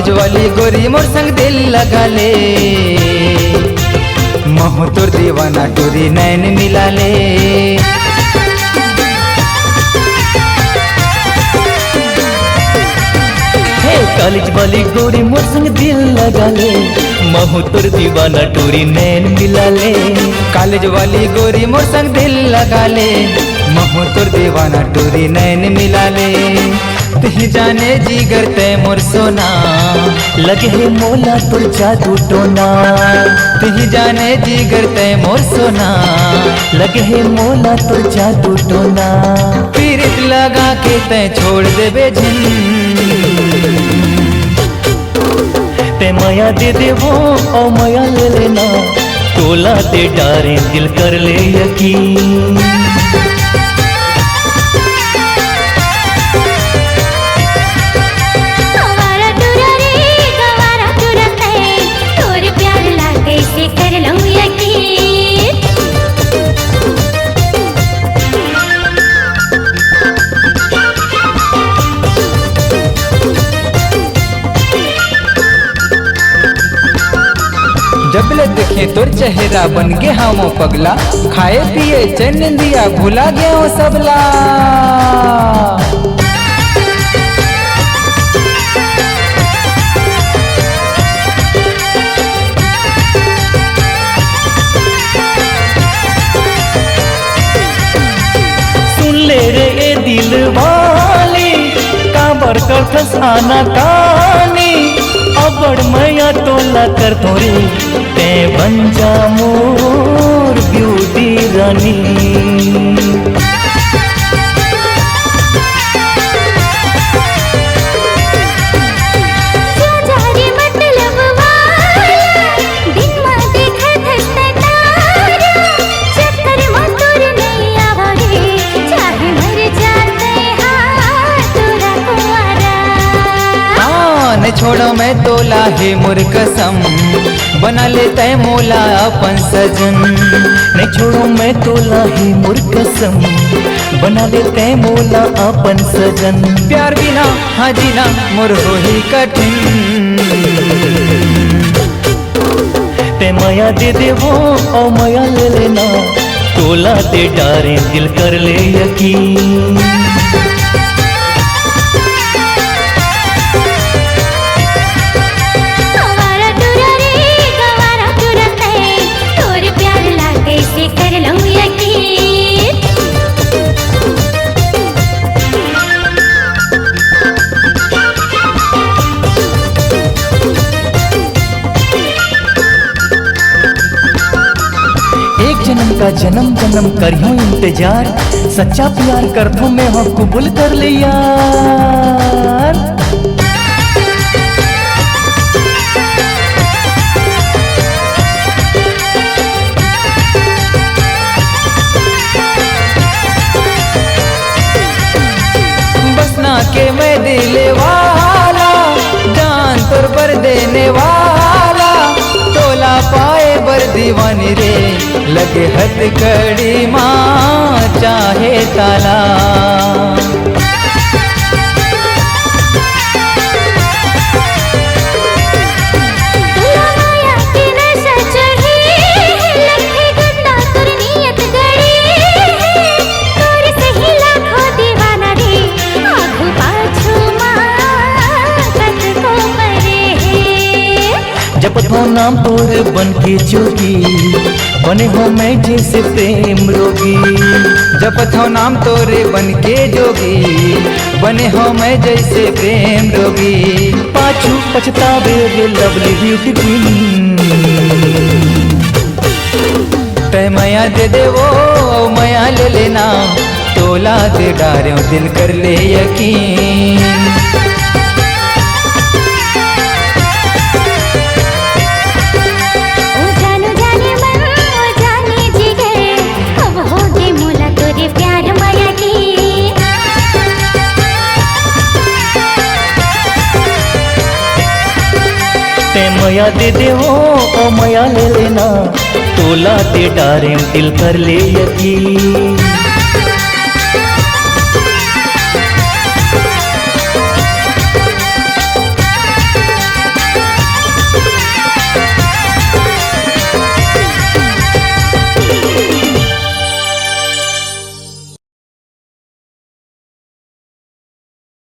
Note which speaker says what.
Speaker 1: College वाली गोरी मोर संग दिल लगा ले, महू तोर दीवाना टोरी नैन मिला ले।
Speaker 2: कॉलेज वाली गोरी मोर संग दिल लगा ले, महू तोर दीवाना टोरी नैन मिला ले।
Speaker 1: कॉलेज वाली गोरी मोर संग दिल लगा ले, महू तोर दीवाना टोरी नैन मिला ले। तुही जाने जीगर ते मोर सोना,
Speaker 2: लगे है मोला तोर जादू टोना।
Speaker 1: तुही जाने जीगर ते मोर सोना,
Speaker 2: लगे है मोला तोर जादू टोना।
Speaker 1: पीरित लगा के ते छोड़ देबे झिन,
Speaker 2: ते माया दे देवो ओ माया ले लेना, तोला ते डारे दिल कर ले यकीन।
Speaker 1: जबले देखे तोर चेहरा बन गे हम पगला, खाए पिए चैन दिया भुला गया सबला।
Speaker 2: सुन ले रे ए दिल वाली, काबर कर फसाना कहानी। अबड़ मैया तोला कर थोड़ी, ते बन जा मोर ब्यूटी रानी।
Speaker 1: छोड़ो मैं तोला है मोर कसम, बना लेता है मोला अपन सजन।
Speaker 2: नहीं छोड़ो मैं तोला है मोर कसम, बना लेते हैं मोला अपन सजन।
Speaker 1: प्यार बिना हाँ जीना मोर हो ही कठिन,
Speaker 2: ते माया दे देवो ओ माया ले लेना, तोला ते डारे दिल कर ले यकीन। जन्म का जन्म जन्म करियो इंतजार, सच्चा प्यार करतो मैं हो कबूल कर ले यार।
Speaker 1: बसना के मैं दिले वाला, जान तोर पर देने वाला, तोला पाए बर दीवानी रे, लगे हथकड़ी माँ चाहे ताला।
Speaker 2: जपत हो नाम तोर बन के जोगी, बने हो मैं जैसे प्रेम रोगी।
Speaker 1: जपत हो नाम तोरे बन के जोगी, बने हो मैं जैसे प्रेम रोगी।
Speaker 2: पाछू पछतावे रे लवली ब्यूटी क्वीन,
Speaker 1: तै माया दे देवो माया ले लेना, तोला दे डारे दिल कर ले यकीन।
Speaker 2: माया दे देवो ओ माया ले लेना, तोला ते डारे दिल कर ले यकीन।